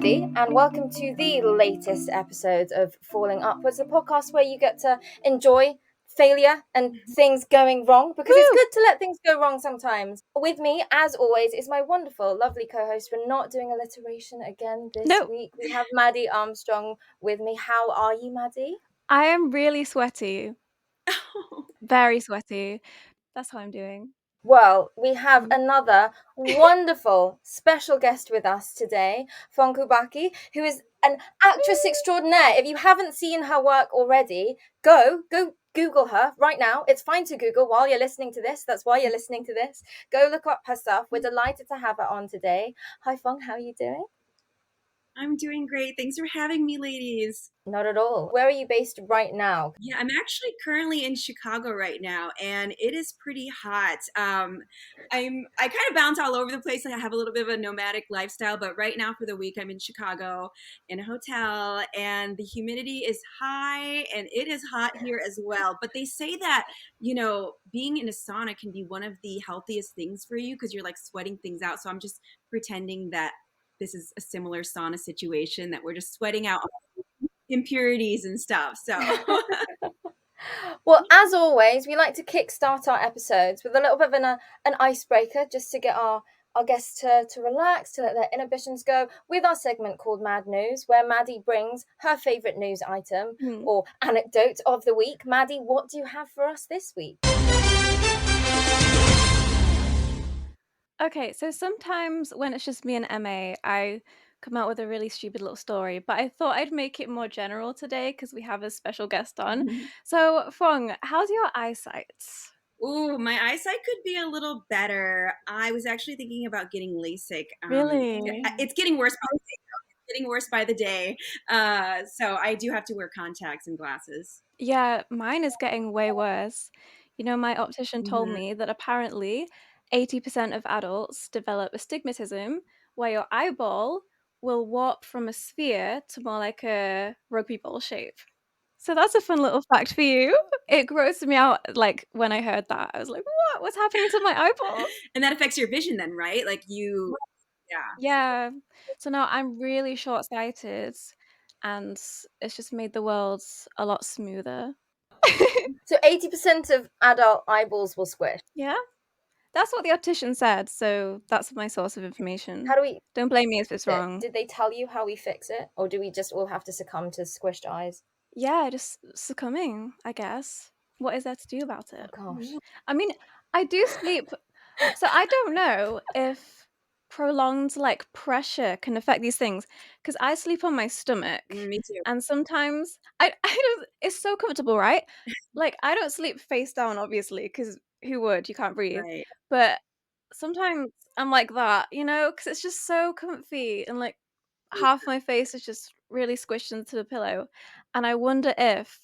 everybody, and welcome to the latest episode of Falling Upwards, the podcast where you get to enjoy failure and things going wrong, because it's good to let things go wrong sometimes. With me, as always, is my wonderful, lovely co-host. We're not doing alliteration again this week. We have Maddie Armstrong with me. How are you, Maddie? I am really sweaty. Very sweaty. That's how I'm doing. Well, we have another wonderful special guest with us today, Phuong Kubacki, who is an actress extraordinaire. If you haven't seen her work already, go Google her right now. It's fine to Google while you're listening to this. That's why you're listening to this. Go look up her stuff. We're delighted to have her on today. Hi, Phuong. How are you doing? I'm doing great. Thanks for having me, ladies. Not at all. Where are you based right now? Yeah, I'm actually currently in Chicago right now, and it is pretty hot. I kind of bounce all over the place. I have a little bit of a nomadic lifestyle, but right now for the week, I'm in Chicago in a hotel, and the humidity is high, and it is hot here as well. But they say that, being in a sauna can be one of the healthiest things for you because you're like sweating things out. So I'm just pretending that this is a similar sauna situation, that we're just sweating out impurities and stuff. So well, as always, we like to kickstart our episodes with a little bit of an icebreaker, just to get our guests to relax, to let their inhibitions go, with our segment called Mad News, where Maddie brings her favourite news item or anecdote of the week. Maddie, what do you have for us this week? Okay, so sometimes when it's just me and MA, I come out with a really stupid little story, but I thought I'd make it more general today because we have a special guest on. So, Phuong, how's your eyesight? ooh, my eyesight could be a little better. I was actually thinking about getting LASIK. Really? It's getting worse by the day. It's getting worse by the day. So I do have to wear contacts and glasses. Yeah, mine is getting way worse. My optician told me that apparently 80% of adults develop astigmatism, where your eyeball will warp from a sphere to more like a rugby ball shape. So that's a fun little fact for you. It grossed me out, like, when I heard that. I was like, "What? What's happening to my eyeballs?" And that affects your vision then, right? Like yeah. Yeah. So now I'm really short-sighted, and it's just made the world a lot smoother. So 80% of adult eyeballs will squish. Yeah. That's what the optician said, so that's my source of information. How do we Don't blame me if it's wrong. Did they tell you how we fix it, or do we just all have to succumb to squished eyes? Yeah, just succumbing, I guess. What is there to do about Oh it? gosh. I mean, I do sleep, so I don't know if prolonged, like, pressure can affect these things. Because I sleep on my stomach, Me too. and sometimes I don't it's so comfortable, right? Like, I don't sleep face down, obviously, because who would? You can't breathe. Right. But sometimes I'm like that, because it's just so comfy, and, like, half my face is just really squished into the pillow, and I wonder if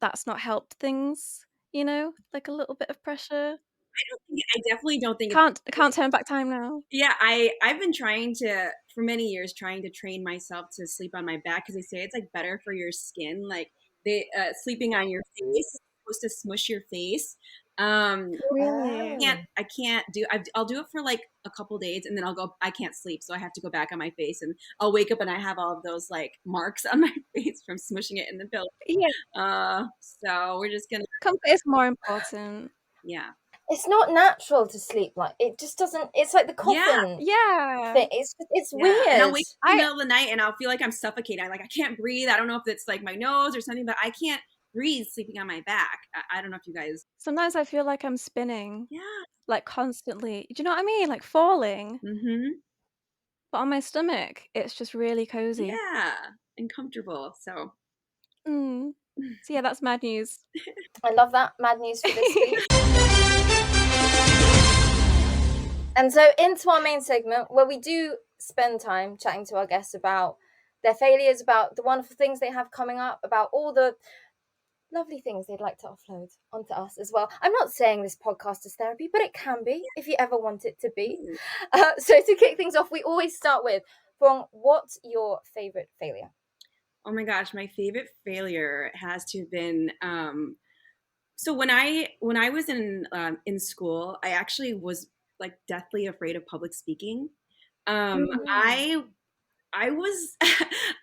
that's not helped things, like a little bit of pressure. I definitely don't think Can't turn back time now. yeah, I've been trying to for many years trying to train myself to sleep on my back because they say it's like better for your skin. Like they sleeping on your face is supposed to smush your face. Really? I can't do. I'll do it for like a couple days and then I'll go. I can't sleep, so I have to go back on my face and I'll wake up and I have all of those like marks on my face from smushing it in the pillow. Yeah, So we're just gonna comfort is more important. yeah. It's not natural to sleep like it. Just doesn't. It's like the coffin Yeah. thing. It's Yeah, weird. and I'll wake up in the I middle of the night and I'll feel like I'm suffocating. I can't breathe. I don't know if it's like my nose or something, but I can't breathe sleeping on my back. I don't know if you guys. Sometimes I feel like I'm spinning, Yeah. like, constantly. Do you know what I mean? Like, falling. Mm-hmm. But on my stomach, it's just really cozy. Yeah, and comfortable. So. Mm. So yeah, that's mad news. I love that. Mad news for this week. And so into our main segment, where we do spend time chatting to our guests about their failures, about the wonderful things they have coming up, about all the lovely things they'd like to offload onto us as well. I'm not saying this podcast is therapy, but it can be if you ever want it to be. So to kick things off, we always start with, Phuong, what's your favorite failure? Oh my gosh, my favorite failure has to have been. So when I was in school, I actually was like deathly afraid of public speaking. I I was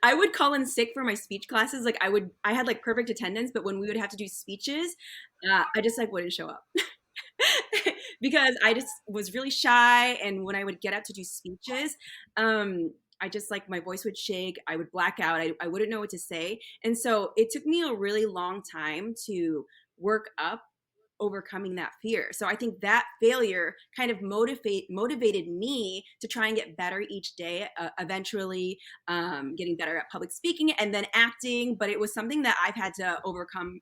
I would call in sick for my speech classes. Like I had like perfect attendance, but when we would have to do speeches, I just like wouldn't show up. Because I just was really shy, and when I would get up to do speeches, I just like my voice would shake, I would black out, I wouldn't know what to say. And so it took me a really long time to work up overcoming that fear. So I think that failure kind of motivated me to try and get better each day, eventually getting better at public speaking and then acting. But it was something that I've had to overcome,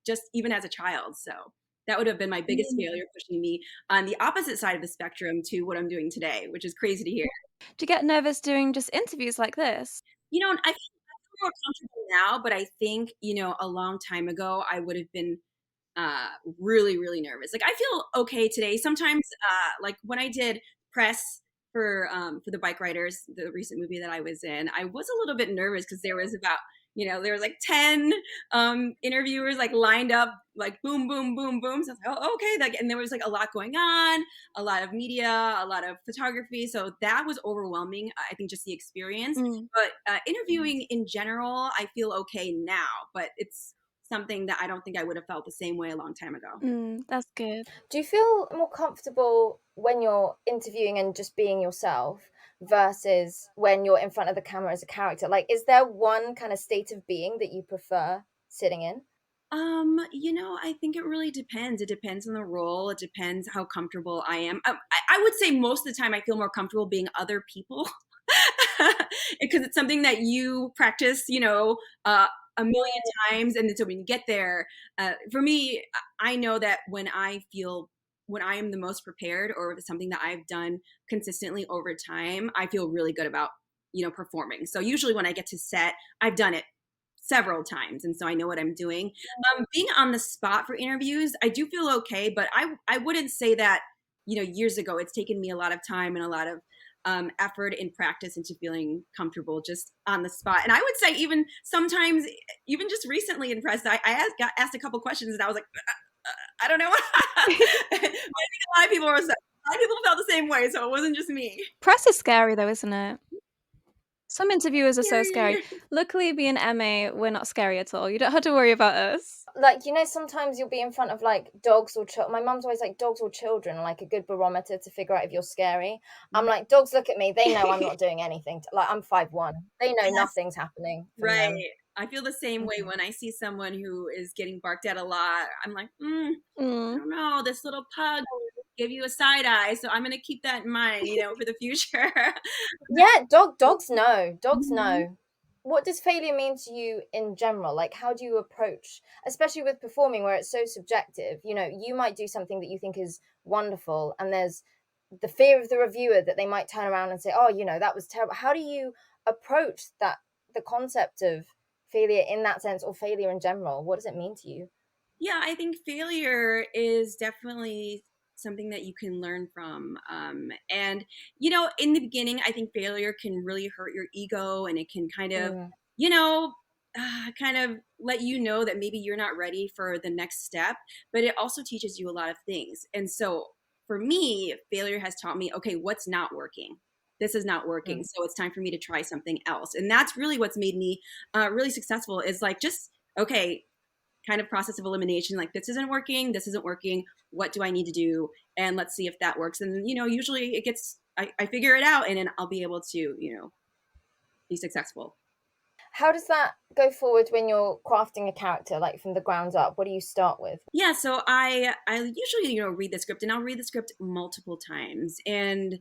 just even as a child. So that would have been my biggest failure, pushing me on the opposite side of the spectrum to what I'm doing today, which is crazy to hear. Do you get nervous doing just interviews like this? I feel more comfortable now, but I think, a long time ago, I would have been really, really nervous. Like I feel okay today. Sometimes, like when I did press for the Bikeriders, the recent movie that I was in, I was a little bit nervous because there was about, there was like 10 interviewers like lined up, like boom, boom, boom, boom. So I was like, oh, okay. Like, and there was like a lot going on, a lot of media, a lot of photography. So that was overwhelming. I think just the experience, but interviewing in general, I feel okay now, but it's something that I don't think I would have felt the same way a long time ago. That's good. Do you feel more comfortable when you're interviewing and just being yourself versus when you're in front of the camera as a character? Like, is there one kind of state of being that you prefer sitting in? I think it really depends. It depends on the role. It depends how comfortable I am. I would say most of the time I feel more comfortable being other people because it's something that you practice, a million times. And so when you get there, for me, I know that when I am the most prepared, or it's something that I've done consistently over time, I feel really good about, performing. So usually when I get to set, I've done it several times, and so I know what I'm doing. Being on the spot for interviews, I do feel okay, but I wouldn't say that, years ago. It's taken me a lot of time and a lot of effort and practice into feeling comfortable just on the spot. And I would say even sometimes, even just recently in press, got asked a couple questions and I was like, I don't know. I think a lot of people felt the same way, so it wasn't just me. Press is scary though, isn't it? Some interviewers are so scary. Luckily, being MA, we're not scary at all. You don't have to worry about us. Like, sometimes you'll be in front of like dogs or children. My mum's always like, dogs or children are like a good barometer to figure out if you're scary. I'm like, dogs look at me, they know I'm not doing anything. Like, I'm 5'1". They know nothing's happening from Right. them. I feel the same way when I see someone who is getting barked at a lot. I'm like, I don't know, this little pug will give you a side eye, so I'm gonna keep that in mind, for the future. Yeah, dogs know. Dogs know. What does failure mean to you in general? Like, how do you approach, especially with performing where it's so subjective? You might do something that you think is wonderful, and there's the fear of the reviewer that they might turn around and say, oh, that was terrible. How do you approach the concept of failure in that sense, or failure in general? What does it mean to you? Yeah, I think failure is definitely something that you can learn from. And, in the beginning, I think failure can really hurt your ego, and it can kind of, kind of let you know that maybe you're not ready for the next step, but it also teaches you a lot of things. And so for me, failure has taught me, okay, what's not working? This is not working. So it's time for me to try something else. And that's really what's made me really successful, is like, just, okay, kind of process of elimination. Like, this isn't working. What do I need to do? And let's see if that works. And, usually I figure it out, and then I'll be able to, be successful. How does that go forward when you're crafting a character, like from the ground up? What do you start with? Yeah, so I usually, read the script, and I'll read the script multiple times, and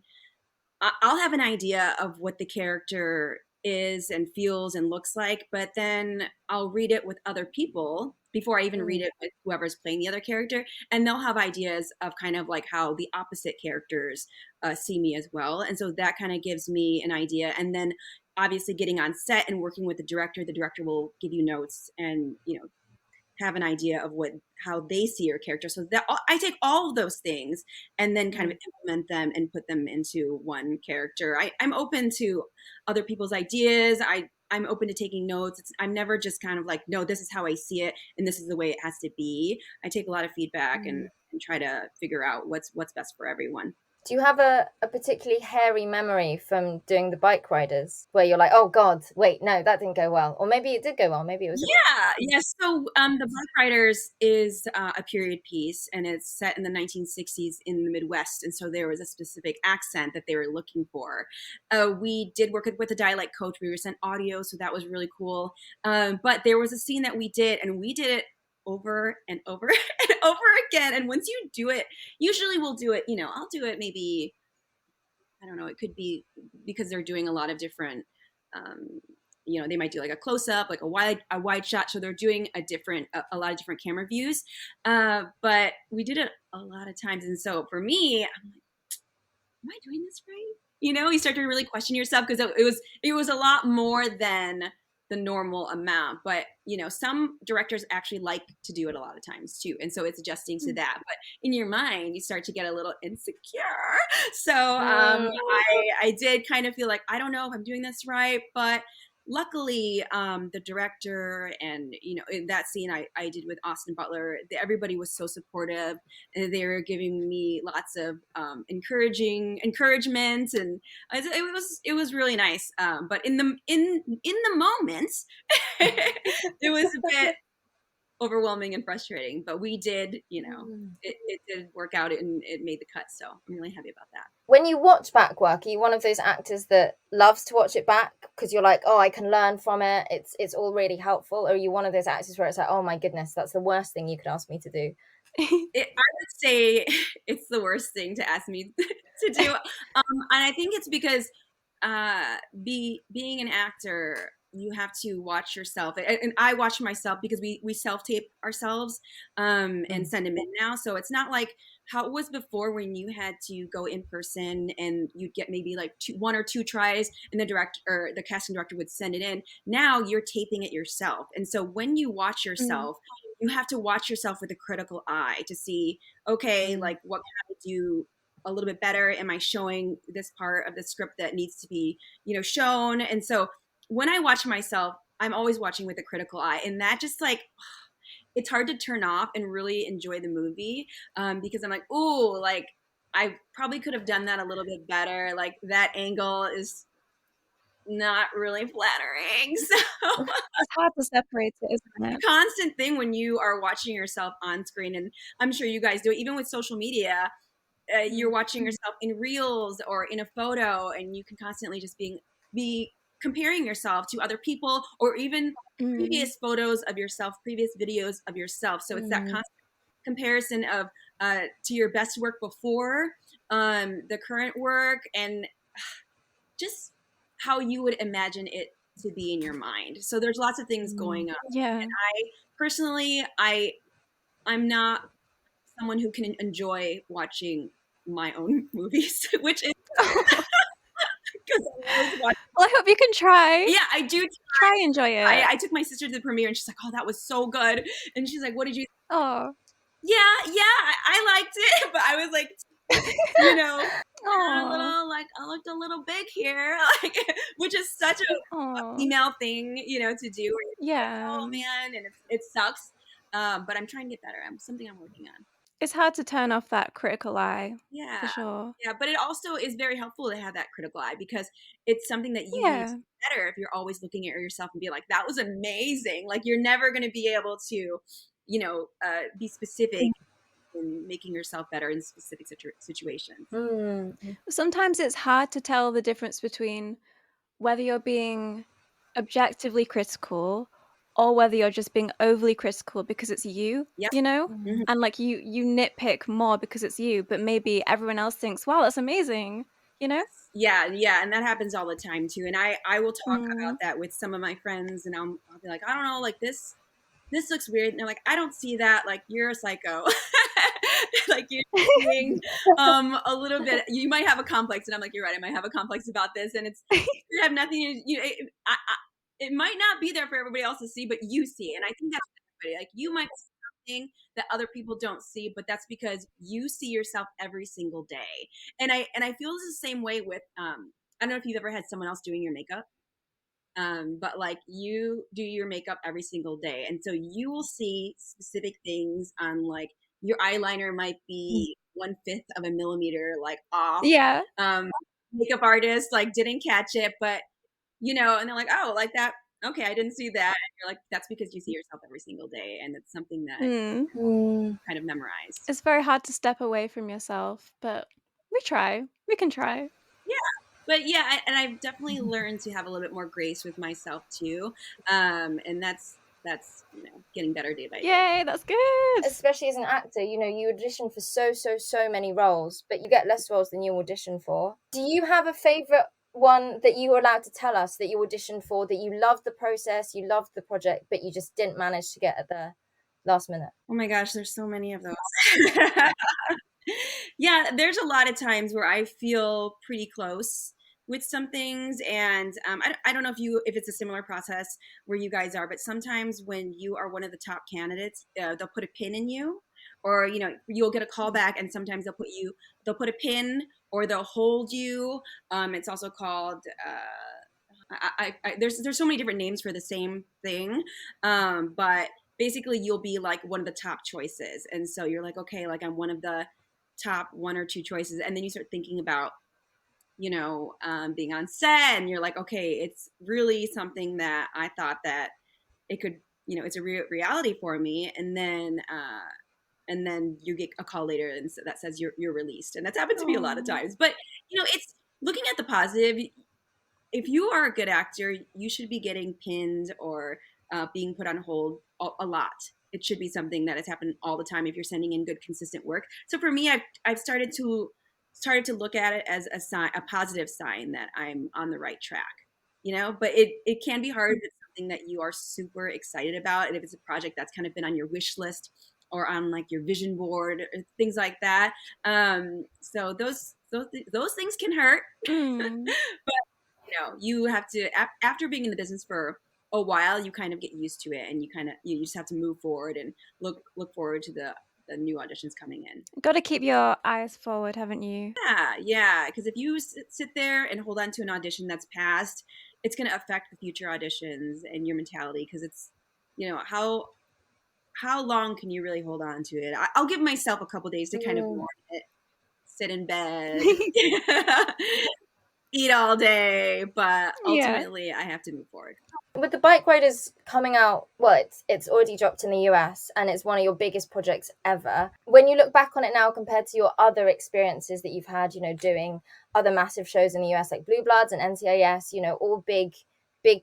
I'll have an idea of what the character is and feels and looks like, but then I'll read it with other people before I even read it with whoever's playing the other character, and they'll have ideas of kind of like how the opposite characters see me as well. And so that kind of gives me an idea. And then obviously getting on set and working with the director will give you notes and, have an idea of how they see your character. So that I take all of those things and then kind of implement them and put them into one character. I'm open to other people's ideas. I'm open to taking notes. I'm never just kind of like, no, this is how I see it and this is the way it has to be. I take a lot of feedback and try to figure out what's best for everyone. Do you have a particularly hairy memory from doing the Bikeriders where you're like, oh God, wait, no, that didn't go well? Or maybe it did go well. Maybe it was Yes. So the Bikeriders is a period piece, and it's set in the 1960s in the Midwest, and so there was a specific accent that they were looking for. We did work with a dialect coach. We were sent audio, so that was really cool. But there was a scene that we did, and we did it over and over and over again. And once you do it, usually we'll do it, I'll do it maybe, I don't know, it could be because they're doing a lot of different, they might do like a close up, like a wide shot. So they're doing a lot of different camera views. But we did it a lot of times. And so for me, I'm like, am I doing this right? You start to really question yourself because it was a lot more than the normal amount. But some directors actually like to do it a lot of times too, and so it's adjusting to that. But in your mind, you start to get a little insecure. So I did kind of feel like I don't know if I'm doing this right, but luckily the director and in that scene I did with Austin Butler, everybody was so supportive, and they were giving me lots of encouragement, and it was really nice. But in the moment, it was a bit overwhelming and frustrating. But we did, it did work out, and it made the cut. So I'm really happy about that. When you watch back work, are you one of those actors that loves to watch it back because you're like, oh, I can learn from it, it's all really helpful? Or are you one of those actors where it's like, oh my goodness, that's the worst thing you could ask me to do? I would say it's the worst thing to ask me to do. And I think it's because being an actor, you have to watch yourself, and I watch myself because we self-tape ourselves and send them in now. So it's not like how it was before when you had to go in person and you'd get maybe like one or two tries, and the casting director would send it in. Now you're taping it yourself, and so when you watch yourself, you have to watch yourself with a critical eye to see, okay, like what can I do a little bit better? Am I showing this part of the script that needs to be, shown? And so when I watch myself, I'm always watching with a critical eye, and that just like, it's hard to turn off and really enjoy the movie because I'm like, oh, like I probably could have done that a little bit better. Like that angle is not really flattering. So It's hard to separate it, isn't it? constant thing when you are watching yourself on screen, and I'm sure you guys do it even with social media. You're watching yourself in reels or in a photo, and you can constantly just be comparing yourself to other people, or even previous photos of yourself, previous videos of yourself. So it's that constant comparison of to your best work before the current work, and just how you would imagine it to be in your mind. So there's lots of things going on. Yeah. And I personally, I'm not someone who can enjoy watching my own movies, which is because I always watch. Well, I hope you can try. Yeah, I do try enjoy it. I took my sister to the premiere, and she's like, "Oh, that was so good," and she's like, "What did you?" Oh. Yeah, I liked it, but I was like, a little like I looked a little big here, like, which is such a female thing, to do. Yeah. Like, oh man, and it sucks. But I'm trying to get better. Something I'm working on. It's hard to turn off that critical eye. Yeah. For sure. Yeah, but it also is very helpful to have that critical eye because it's something that you need to do better if you're always looking at yourself and be like, that was amazing. Like you're never going to be able to, be specific in making yourself better in specific situations. Sometimes it's hard to tell the difference between whether you're being objectively critical or whether you're just being overly critical because it's you, Yep. And like you nitpick more because it's you, but maybe everyone else thinks, wow, that's amazing, Yeah, and that happens all the time too. And I will talk about that with some of my friends, and I'll be like, I don't know, like this looks weird, and they're like, I don't see that, like you're a psycho. Like you're seeing a little bit, you might have a complex, and I'm like, you're right, I might have a complex about this, and it's you have nothing to, it might not be there for everybody else to see, but you see. And I think that's everybody. Like you might see something that other people don't see, but that's because you see yourself every single day. And I feel the same way with I don't know if you've ever had someone else doing your makeup. But like you do your makeup every single day, and so you will see specific things on, like, your eyeliner might be 1/5 of a millimeter like off. Yeah. Makeup artist like didn't catch it, but and they're like, oh, like that. Okay, I didn't see that. And you're like, that's because you see yourself every single day, and it's something that kind of memorized. It's very hard to step away from yourself, but we try. We can try. Yeah. But yeah, and I've definitely learned to have a little bit more grace with myself too. And that's getting better day by day. Yay, that's good. Especially as an actor, you audition for so many roles, but you get less roles than you audition for. Do you have a favorite one that you were allowed to tell us that you auditioned for, that you loved the process, you loved the project, but you just didn't manage to get at the last minute? Oh my gosh, there's so many of those. Yeah, there's a lot of times where I feel pretty close with some things, and I don't know if it's a similar process where you guys are, but sometimes when you are one of the top candidates, they'll put a pin in you, or you'll get a call back, and sometimes they'll put a pin, or they'll hold you. It's also called there's so many different names for the same thing, but basically you'll be like one of the top choices, and so you're like, okay, like I'm one of the top one or two choices, and then you start thinking about being on set, and you're like, okay, it's really something that I thought that it could, it's a reality for me, and then you get a call later and that says you're released, and that's happened to me a lot of times. But it's looking at the positive. If you are a good actor, you should be getting pinned or being put on hold a lot. It should be something that has happened all the time if you're sending in good, consistent work. So for me, I've started to look at it as a positive sign that I'm on the right track. But it can be hard if it's something that you are super excited about, and if it's a project that's kind of been on your wish list or on like your vision board or things like that. So those things can hurt. But you have to, after being in the business for a while, you kind of get used to it, and you just have to move forward and look forward to the new auditions coming in. Got to keep your eyes forward, haven't you? Yeah, because if you sit there and hold on to an audition that's passed, it's going to affect the future auditions and your mentality, because it's how long can you really hold on to it? I'll give myself a couple days to kind of mourn it, sit in bed, eat all day, but ultimately I have to move forward. With the Bikeriders coming out, well, it's already dropped in the US, and it's one of your biggest projects ever. When you look back on it now compared to your other experiences that you've had, doing other massive shows in the US like Blue Bloods and NCIS, all big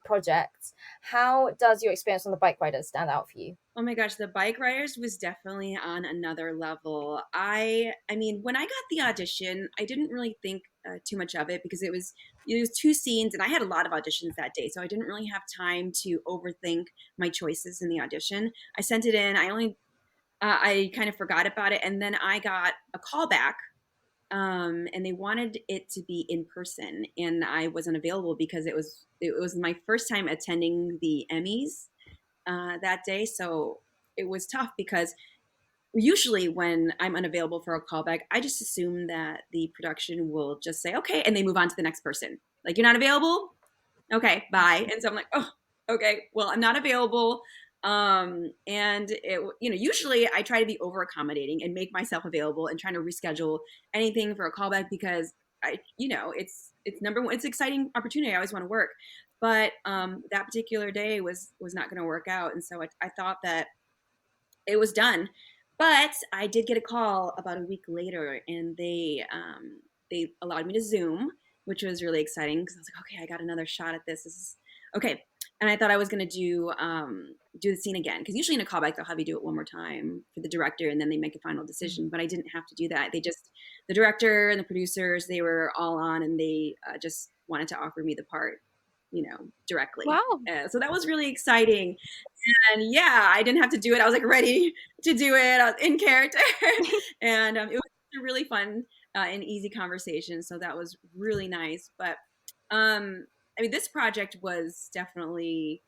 projects, how does your experience on the Bikeriders stand out for you? Oh my gosh, the Bikeriders was definitely on another level. I mean, when I got the audition, I didn't really think too much of it, because it was 2 scenes, and I had a lot of auditions that day, so I didn't really have time to overthink my choices in the audition. I sent it in. I kind of forgot about it, and then I got a call back, and they wanted it to be in person, and I wasn't available because it was my first time attending the Emmys that day. So it was tough, because usually when I'm unavailable for a callback, I just assume that the production will just say, okay, and they move on to the next person. Like, you're not available? Okay, bye. And so I'm like, oh, okay, well, I'm not available. And it, usually I try to be over accommodating and make myself available and trying to reschedule anything for a callback, because it's number one, it's an exciting opportunity. I always want to work. But that particular day was not going to work out. And so I thought that it was done. But I did get a call about a week later, and they allowed me to Zoom, which was really exciting, because I was like, okay, I got another shot at this. This is okay. And I thought I was going to do the scene again, because usually in a callback they'll have you do it one more time for the director, and then they make a final decision. But I didn't have to do that. The director and the producers, they were all on, and they just wanted to offer me the part, directly. Wow. So that was really exciting. And yeah, I didn't have to do it. I was like ready to do it. I was in character. And it was a really fun and easy conversation. So that was really nice. But I mean, this project was definitely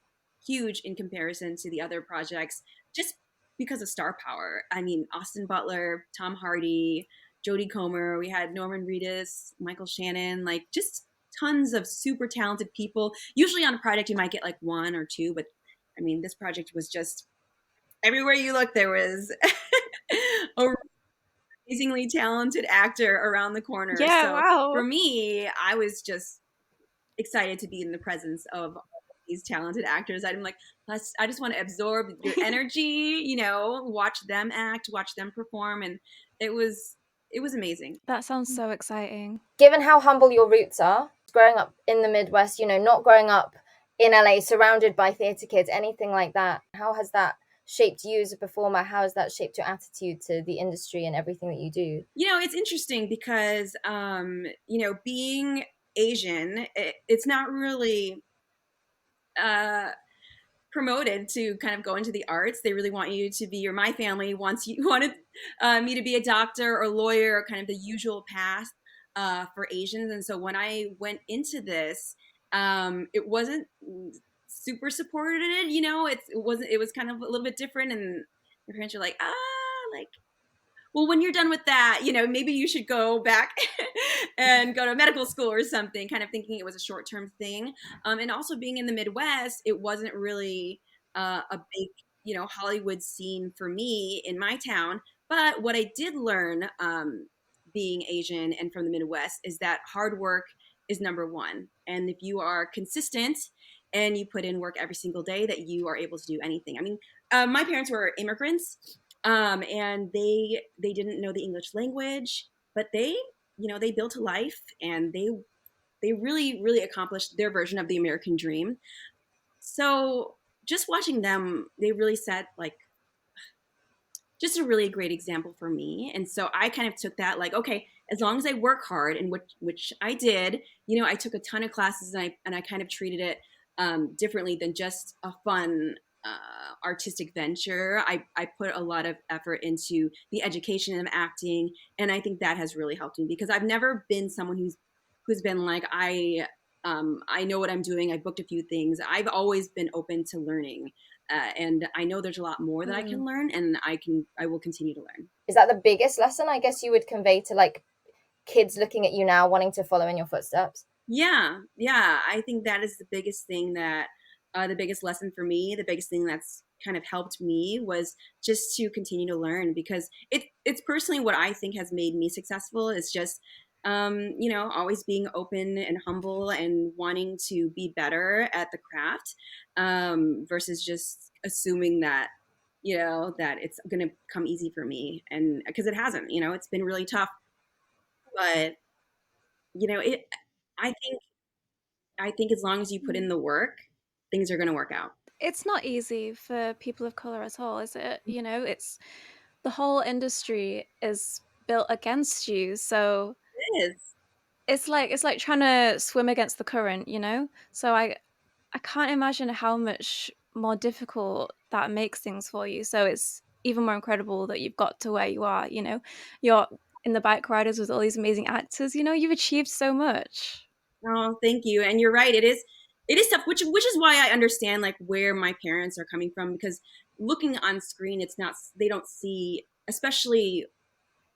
huge in comparison to the other projects, just because of star power. I mean, Austin Butler, Tom Hardy, Jodie Comer, we had Norman Reedus, Michael Shannon, like just tons of super talented people. Usually on a project you might get like 1 or 2, but I mean, this project was just everywhere you look, there was a amazingly talented actor around the corner. Yeah, So wow. for me, I was just excited to be in the presence of these talented actors. I'm like, I just want to absorb your energy, watch them act, watch them perform, and it was amazing. That sounds so exciting. Given how humble your roots are, growing up in the Midwest, not growing up in LA surrounded by theatre kids, anything like that, how has that shaped you as a performer? How has that shaped your attitude to the industry and everything that you do? It's interesting because being Asian, it's not really promoted to kind of go into the arts. They really want you to be, or my family wanted me to be a doctor or lawyer, kind of the usual path for Asians. And so when I went into this, it wasn't super supported. It was kind of a little bit different, and my parents were like, like, well, when you're done with that, maybe you should go back and go to medical school or something, kind of thinking it was a short-term thing. And also being in the Midwest, it wasn't really a big, Hollywood scene for me in my town. But what I did learn being Asian and from the Midwest is that hard work is number one. And if you are consistent and you put in work every single day, that you are able to do anything. I mean, my parents were immigrants, and they didn't know the English language, but they built a life, and they really really accomplished their version of the American dream. So just watching them, they really set like just a really great example for me. And so I kind of took that like, okay, as long as I work hard, and which I did, I took a ton of classes, and I kind of treated it differently than just a fun artistic venture. I put a lot of effort into the education of acting, and I think that has really helped me because I've never been someone who's been like, I know what I'm doing. I booked a few things. I've always been open to learning, and I know there's a lot more that I can learn, and I will continue to learn. Is that the biggest lesson, I guess, you would convey to like kids looking at you now wanting to follow in your footsteps? Yeah, I think that is the biggest thing that the biggest lesson for me, the biggest thing that's kind of helped me was just to continue to learn, because it's personally what I think has made me successful is just always being open and humble and wanting to be better at the craft, versus just assuming that that it's going to come easy for me, and because it hasn't. It's been really tough, but it I think as long as you put in the work, things are going to work out. It's not easy for people of color at all, is it? It's the whole industry is built against you, so It is. it's like trying to swim against the current. So I can't imagine how much more difficult that makes things for you. So it's even more incredible that you've got to where you are. You're in the Bikeriders with all these amazing actors. You've achieved so much. Oh, thank you. And you're right. It is tough, which is why I understand like where my parents are coming from, because looking on screen, it's not, they don't see, especially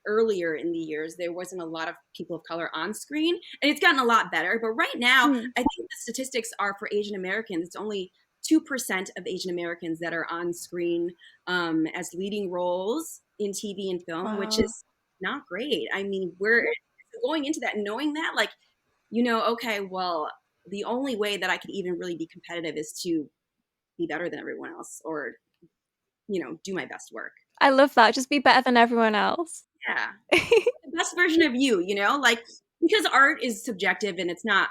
earlier in the years, there wasn't a lot of people of color on screen, and it's gotten a lot better. But right now, I think the statistics are for Asian Americans, it's only 2% of Asian Americans that are on screen as leading roles in TV and film, which Wow. is not great. I mean, we're going into that knowing that, like, okay, well, the only way that I could even really be competitive is to be better than everyone else, or do my best work. I love that. Just be better than everyone else. Yeah. The best version of you, like, because art is subjective, and it's not,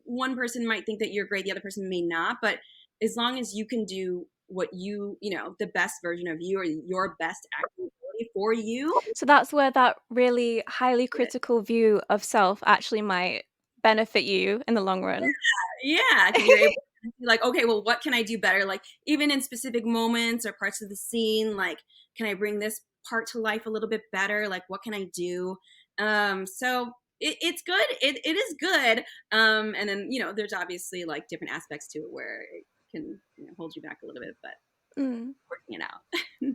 one person might think that you're great, the other person may not, but as long as you can do what the best version of you, or your best acting ability for you. So that's where that really highly critical view of self actually might benefit you in the long run. Yeah, because you're able to be like, okay, well, what can I do better? Like, even in specific moments or parts of the scene, like, can I bring this part to life a little bit better? Like, what can I do? So it's good. It is good. And then there's obviously like different aspects to it where it can hold you back a little bit, but working it out.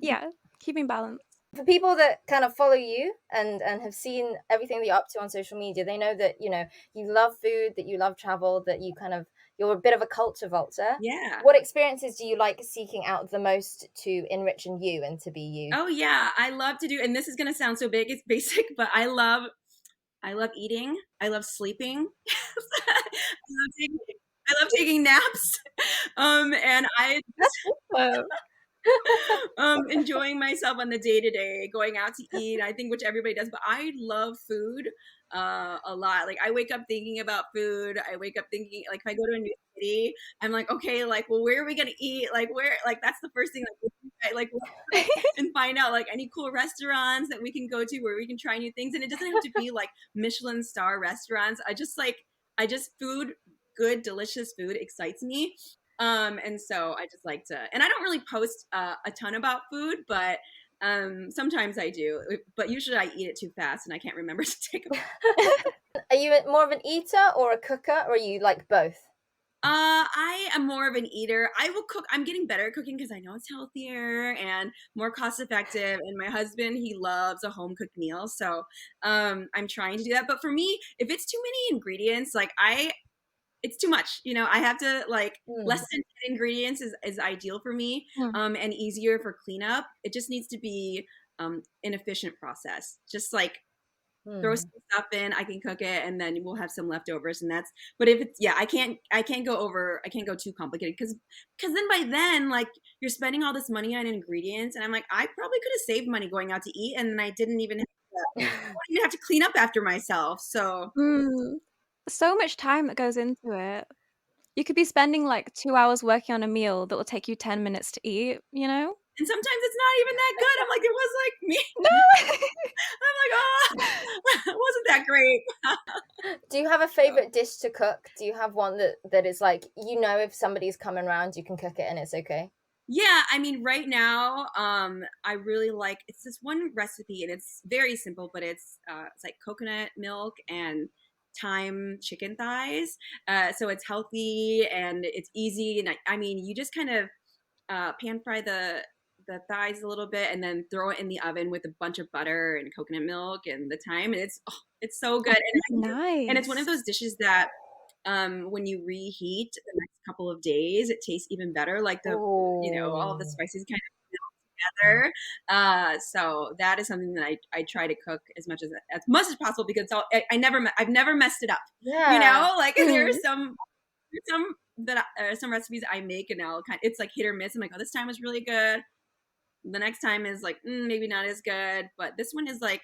Yeah, keeping balance. For people that kind of follow you and have seen everything that you're up to on social media, they know that you love food, that you love travel, that you kind of You're a bit of a culture vulture. Yeah. What experiences do you like seeking out the most to enrich in you and to be you? Oh yeah, I love to do, and this is gonna sound so big, it's basic, but I love eating. I love sleeping. I love taking naps. And I enjoying myself on the day-to-day, going out to eat, I think, which everybody does, but I love food a lot. Like I wake up thinking about food. I wake up thinking, like, if I go to a new city, I'm like, okay, like, well, where are we gonna eat? Like where, like that's the first thing, like and find out like any cool restaurants that we can go to where we can try new things. And it doesn't have to be like Michelin star restaurants. I just food, good, delicious food excites me. And so I just like to, and I don't really post a ton about food, but sometimes I do, but usually I eat it too fast and I can't remember to take a Are you more of an eater or a cooker, or are you like both? I am more of an eater. I will cook. I'm getting better at cooking because I know it's healthier and more cost effective. And my husband, he loves a home cooked meal. So I'm trying to do that. But for me, if it's too many ingredients, like it's too much. You know, I have to like less than 10 ingredients is ideal for me, and easier for cleanup. It just needs to be an efficient process. Just like throw some stuff in, I can cook it, and then we'll have some leftovers, and that's. But if it's I can't go too complicated because then by then like you're spending all this money on ingredients, and I'm like I probably could have saved money going out to eat, and I didn't even have to clean up after myself. So. So much time that goes into it. You could be spending like 2 hours working on a meal that will take you 10 minutes to eat, you know? And sometimes it's not even that good. I'm like, it was like me. No. I'm like, oh, it wasn't that great. Do you have a favorite dish to cook? Do you have one that is like, you know, if somebody's coming around, you can cook it and it's okay? Yeah, I mean, right now, I really like, it's this one recipe and it's very simple, but it's like coconut milk and thyme chicken thighs. So it's healthy and it's easy. And I mean, you just kind of pan fry the thighs a little bit and then throw it in the oven with a bunch of butter and coconut milk and the thyme, and it's so good. Nice. And it's one of those dishes that when you reheat the next couple of days, it tastes even better. Like all of the spices kind of melt together. So that is something that I try to cook as much as possible because I've never messed it up. Yeah. You know, like there are some recipes I make and it's like hit or miss. I'm like, oh, this time was really good. The next time is like maybe not as good, but this one is like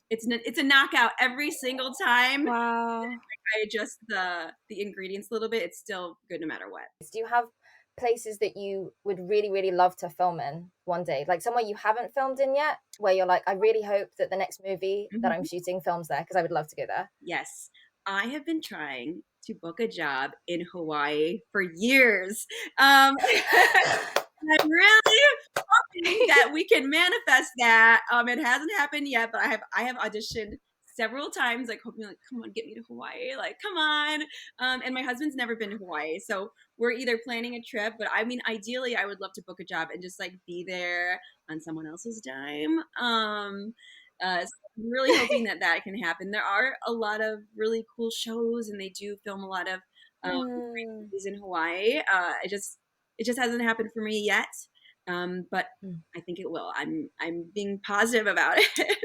it's a knockout every single time. Wow. I adjust the ingredients a little bit, it's still good no matter what. Do you have places that you would really, really love to film in one day? Like somewhere you haven't filmed in yet, where you're like, I really hope that the next movie that I'm shooting films there, because I would love to go there. Yes. I have been trying to book a job in Hawaii for years. I'm really hoping that we can manifest that. It hasn't happened yet, but I have auditioned several times, like hoping, like, come on, get me to Hawaii, like, come on. And my husband's never been to Hawaii, so we're either planning a trip, but I mean, ideally, I would love to book a job and just like be there on someone else's dime. So I'm really hoping that can happen. There are a lot of really cool shows, and they do film a lot of great movies in Hawaii. It just hasn't happened for me yet, but I think it will. I'm being positive about it.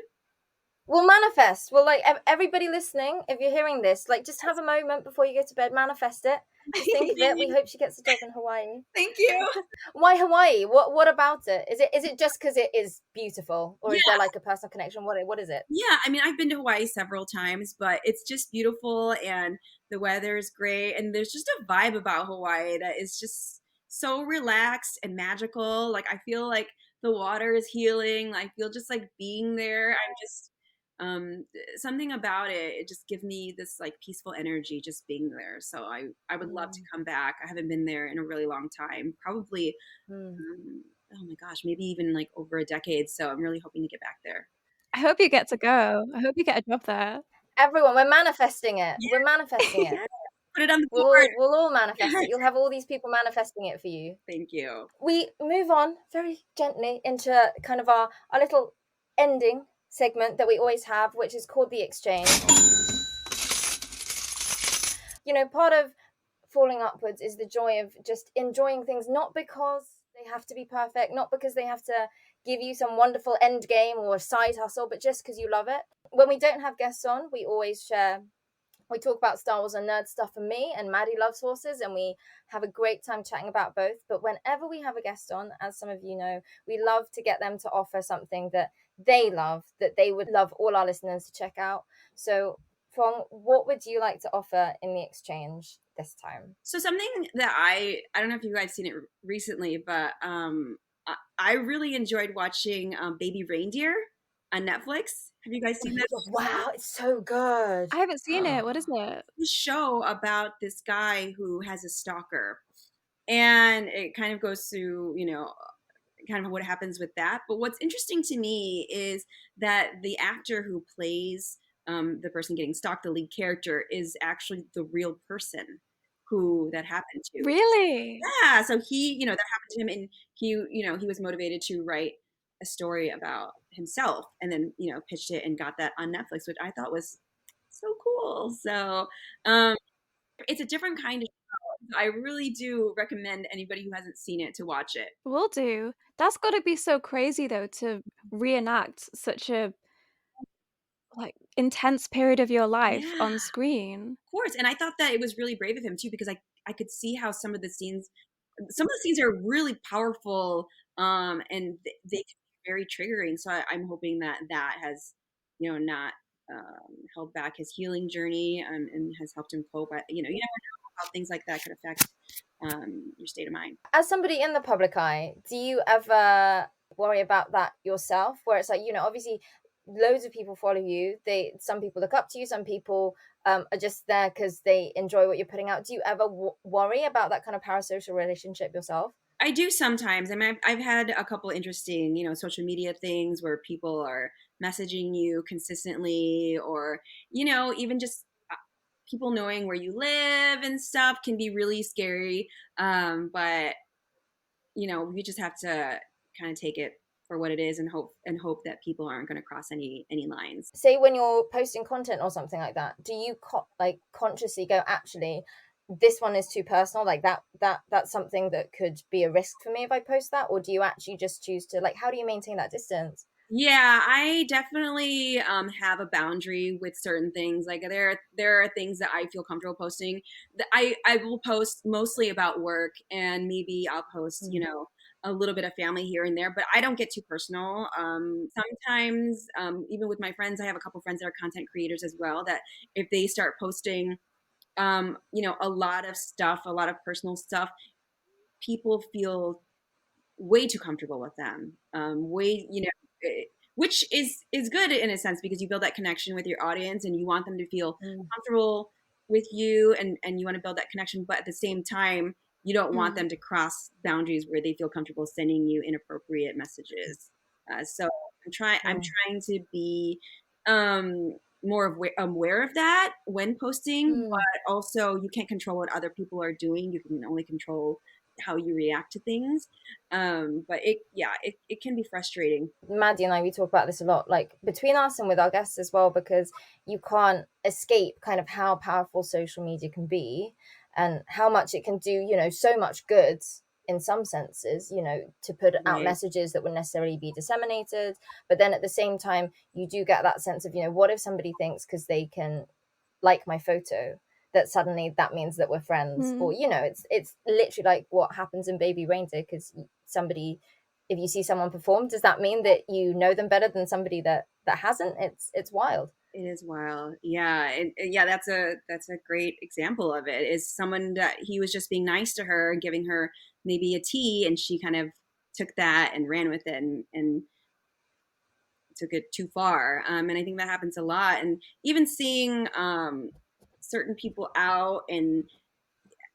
We'll manifest. Well, like everybody listening, if you're hearing this, like just have a moment before you go to bed, manifest it. Just think of it. We hope she gets a job in Hawaii. Thank you. Why Hawaii? What about it? Is it just because it is beautiful, or is there like a personal connection? What is it? Yeah, I mean, I've been to Hawaii several times, but it's just beautiful and the weather is great, and there's just a vibe about Hawaii that is just so relaxed and magical. Like I feel like the water is healing. I feel just like being there. I'm just something about it just gives me this like peaceful energy just being there. So I would love to come back. I haven't been there in a really long time, probably oh my gosh, maybe even like over a decade. So I'm really hoping to get back there. I hope you get to go. I hope you get a job there. Everyone, we're manifesting it. Yeah. We're manifesting it. Put it on the board. We'll all manifest it. You'll have all these people manifesting it for you. Thank you. We move on very gently into kind of our little ending segment that we always have, which is called the exchange. You know, part of falling upwards is the joy of just enjoying things, not because they have to be perfect, not because they have to give you some wonderful end game or side hustle, but just because you love it. When we don't have guests on, we talk about Star Wars and nerd stuff, and me and Maddie loves horses, and we have a great time chatting about both. But whenever we have a guest on, as some of you know, we love to get them to offer something that they love, that they would love all our listeners to check out. So Phuong, what would you like to offer in the exchange this time? So something that I don't know if you guys seen it recently, but I really enjoyed watching Baby Reindeer on Netflix. Have you guys seen that? Wow, it's so good. I haven't seen it. What is it? It's a show about this guy who has a stalker, and it kind of goes through, kind of what happens with that. But what's interesting to me is that the actor who plays the person getting stalked, the lead character, is actually the real person who that happened to. Really? Yeah. So he, that happened to him, and he was motivated to write a story about himself, and then pitched it and got that on Netflix, which I thought was so cool. So it's a different kind of show. I really do recommend anybody who hasn't seen it to watch it. Will do. That's got to be so crazy though, to reenact such a intense period of your life Yeah, on screen. of course. And I thought that it was really brave of him too, because I could see how some of the scenes are really powerful, and they can be very triggering. So I'm hoping that has, not held back his healing journey, and has helped him cope. You never know how things like that could affect your state of mind. As somebody in the public eye, do you ever worry about that yourself, where it's like, obviously loads of people follow you, some people look up to you, some people are just there because they enjoy what you're putting out. Do you ever worry about that kind of parasocial relationship yourself? I do sometimes. I mean, I've had a couple interesting, social media things where people are messaging you consistently, or, even just people knowing where you live and stuff can be really scary. But, we just have to kind of take it for what it is, and hope that people aren't going to cross any lines. Say when you're posting content or something like that, do you consciously go, actually, this one is too personal, like that's something that could be a risk for me if I post that? Or do you actually just choose to, how do you maintain that distance? Yeah, I definitely have a boundary with certain things. Like there are things that I feel comfortable posting. I will post mostly about work, and maybe I'll post, a little bit of family here and there, but I don't get too personal. Sometimes, even with my friends, I have a couple friends that are content creators as well, that if they start posting, a lot of stuff, a lot of personal stuff, people feel way too comfortable with them. Which is good in a sense, because you build that connection with your audience, and you want them to feel comfortable with you, and you want to build that connection, but at the same time, you don't want them to cross boundaries where they feel comfortable sending you inappropriate messages. So I'm trying to be more aware of that when posting, but also you can't control what other people are doing. You can only control how you react to things. But it can be frustrating. Maddie and I, we talk about this a lot, between us and with our guests as well, because you can't escape kind of how powerful social media can be, and how much it can do, so much good in some senses, to put out messages that would necessarily be disseminated. But then at the same time, you do get that sense of, what if somebody thinks because they can like my photo, that suddenly that means that we're friends? Or it's literally like what happens in Baby Reindeer, because if you see someone perform, does that mean that you know them better than somebody that hasn't? It's wild. It is wild. Yeah. And yeah, that's a great example of it, is someone that he was just being nice to her and giving her maybe a tea, and she kind of took that and ran with it, and took it too far. And I think that happens a lot. And even seeing certain people out and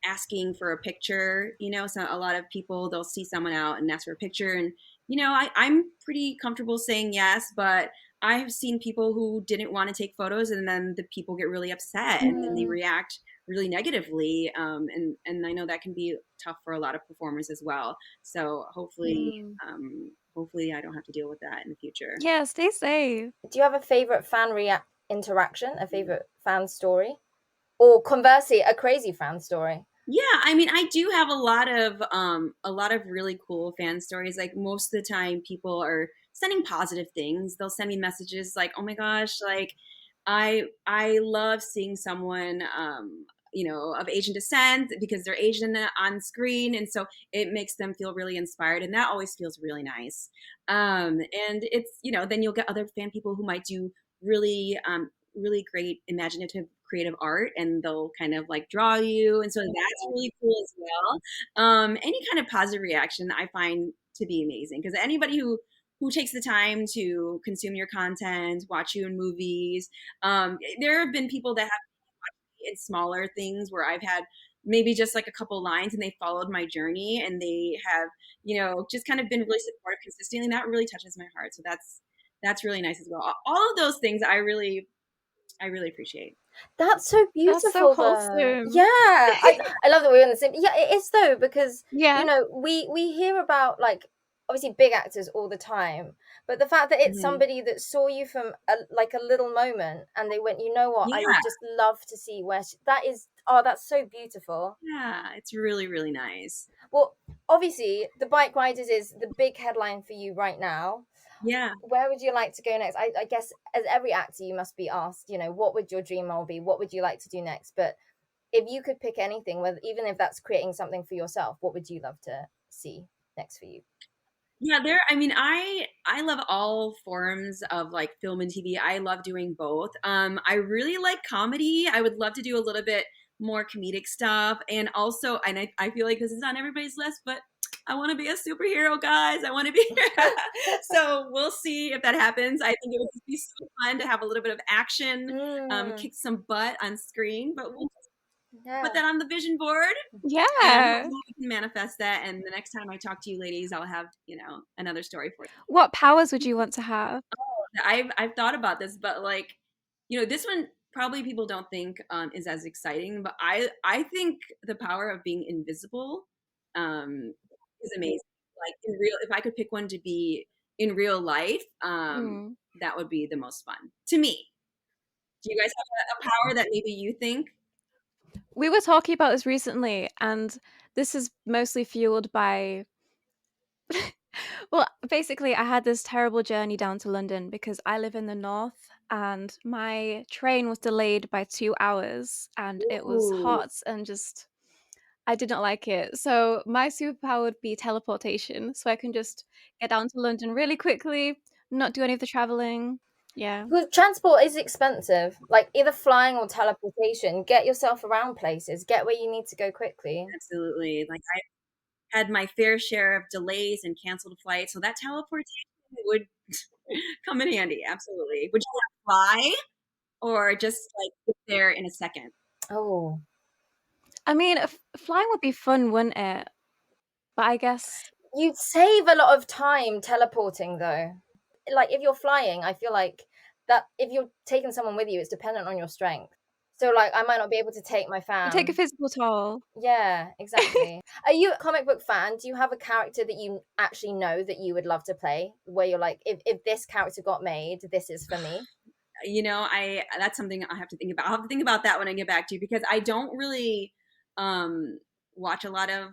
asking for a picture, so a lot of people, they'll see someone out and ask for a picture, and I'm pretty comfortable saying yes, but I have seen people who didn't want to take photos, and then the people get really upset, and then they react really negatively, and I know that can be tough for a lot of performers as well. So hopefully I don't have to deal with that in the future. Yeah, stay safe. Do you have a favorite fan interaction, a favorite fan story, or conversely, a crazy fan story? Yeah, I mean, I do have a lot of really cool fan stories. Like most of the time people are sending positive things. They'll send me messages like, "Oh my gosh, like I love seeing someone of Asian descent because they're Asian on screen, and so it makes them feel really inspired, and that always feels really nice." And it's, then you'll get other fan people who might do really great imaginative creative art, and they'll kind of like draw you, and so that's really cool as well. Any kind of positive reaction I find to be amazing, because anybody who takes the time to consume your content, watch you in movies, there have been people that have in smaller things where I've had maybe just like a couple lines and they followed my journey, and they have, just kind of been really supportive consistently, and that really touches my heart. So that's really nice as well. All of those things I really appreciate. That's so That's so beautiful, though. wholesome. Yeah, I love that we're on the same. Yeah, it is though, because Yeah. we hear about, like, obviously big actors all the time, but the fact that it's Mhm. somebody that saw you from a little moment and they went, you know what, I would Yeah, just love to see where that is. That's so beautiful. yeah, it's really, really nice. Well, obviously, the Bike Riders is the big headline for you right now. Yeah. Where would you like to go next? I guess as every actor, you must be asked, what would your dream role be? What would you like to do next? But if you could pick anything, whether even if that's creating something for yourself, what would you love to see next for you? Yeah, I mean, I love all forms of like film and TV. I love doing both. I really like comedy. I would love to do a little bit more comedic stuff. And also, and I feel like this is on everybody's list, but I want to be a superhero, guys. I want to be so we'll see if that happens. I think it would just be so fun to have a little bit of action, Mm, kick some butt on screen, but we'll put yeah. that on the vision board, and Yeah. hopefully we can manifest that. And the next time I talk to you ladies, I'll have, another story for What powers would you want to have? you. I've thought about this, but like, this one probably people don't think is as exciting, but I think the power of being invisible um is amazing. Like in real, if I could pick one to be in real life, Mm. that would be the most fun to me. Do you guys have a power that maybe you think? We were talking about this recently, and this is mostly fueled by well, basically, I had this terrible journey down to London because I live in the north and my train was delayed by 2 hours and it was Ooh, hot and just I did not like it. So my superpower would be teleportation, so I can just get down to London really quickly, not do any of the traveling. Yeah. Well, transport is expensive. Like either flying or teleportation. Get yourself around places. Get where you need to go quickly. absolutely. Like I had my fair share of delays and canceled flights, so that teleportation would come in handy. Absolutely. Would you want to fly or just like get there in a second? Oh, I mean, flying would be fun, wouldn't it? But I guess you'd save a lot of time teleporting, though. Like if you're flying, I feel like that if you're taking someone with you, it's dependent on your strength. So like I might not be able to take my it'd take a fam. physical toll. Yeah, exactly. Are you a comic book fan? Do you have a character that you actually know that you would love to play? Where you're like, if this character got made, this is for me. I that's something I have to think about. I'll have to think about that when I get back to you, because I don't really watch a lot of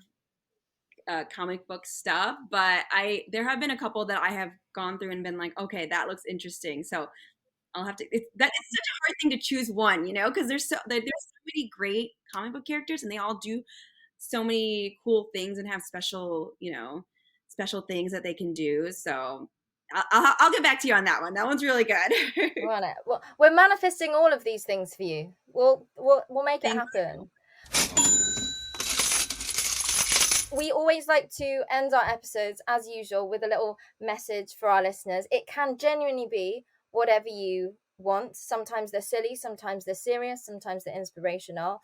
comic book stuff, but I there have been a couple that I have gone through and been like, okay, that looks interesting. So I'll have to. That is such a hard thing to choose one, because there's so many great comic book characters, and they all do so many cool things and have special things that they can do. So I'll get back to you on that one. That one's really good. Right. Well, we're manifesting all of these things for you. We'll make it Thank happen. We always like to end our episodes as usual with a little message for our listeners. It can genuinely be whatever you want. Sometimes they're silly, sometimes they're serious, sometimes they're inspirational.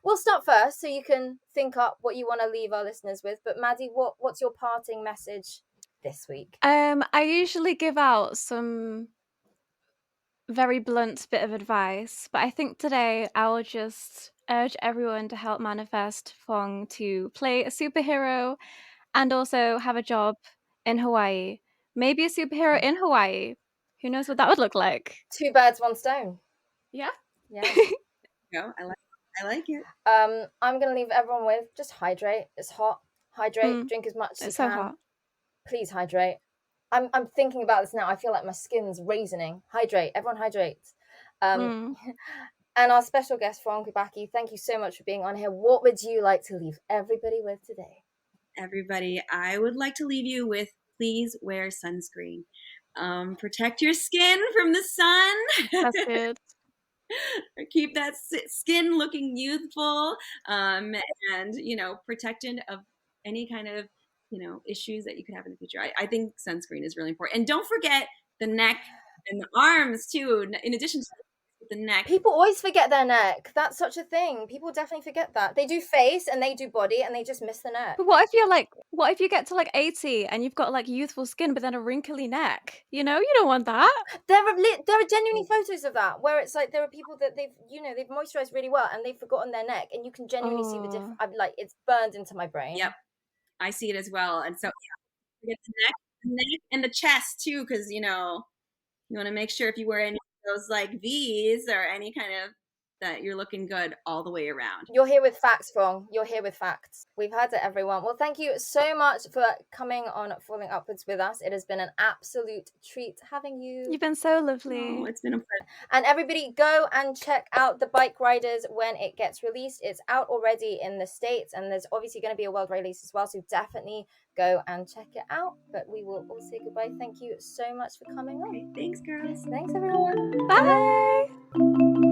We'll start first so you can think up what you want to leave our listeners with. But Maddie, what's your parting message this week? I usually give out some very blunt bit of advice, but I think today I'll just urge everyone to help manifest Phuong to play a superhero and also have a job in Hawaii. Maybe a superhero in Hawaii. Who knows what that would look like? Two birds, one stone. Yeah. Yeah. you. I like I like it. I'm gonna leave everyone with just hydrate. It's hot. Hydrate. Drink as much as you It's so can. hot. Please hydrate. I'm thinking about this now. I feel like my skin's raisioning. Hydrate. Everyone hydrate. And our special guest, Phuong Kubacki, thank you so much for being on here. What would you like to leave everybody with today? Everybody, I would like to leave you with please wear sunscreen. Protect your skin from the sun. That's good. Keep that skin looking youthful, and protected of any kind of issues that you could have in the future. I think sunscreen is really important, and don't forget the neck and the arms too. In addition to the neck, People always forget their neck. That's such a thing. People definitely forget that. They do face and they do body and they just miss the neck. But what if you get to like 80 and you've got like youthful skin but then a wrinkly neck? You don't want that. There are genuinely photos of that where it's like there are people that they've moisturized really well and they've forgotten their neck, and you can genuinely see the difference. I'm like, it's burned into my brain. Yep, I see it as well. And so forget the neck and the chest too, because you want to make sure if you wear any of those like V's or any kind of that you're looking good all the way around. You're here with facts, Phuong. You're here with facts. We've heard it, everyone. Well, thank you so much for coming on Falling Upwards with us. It has been an absolute treat having you. You've been so lovely. Oh, it's been a pleasure. And everybody go and check out the Bikeriders when it gets released. It's out already in the States, and there's obviously going to be a world release as well, so definitely go and check it out. But we will all say goodbye. Thank you so much for coming on. Okay, thanks, girls. Thanks, everyone. Bye.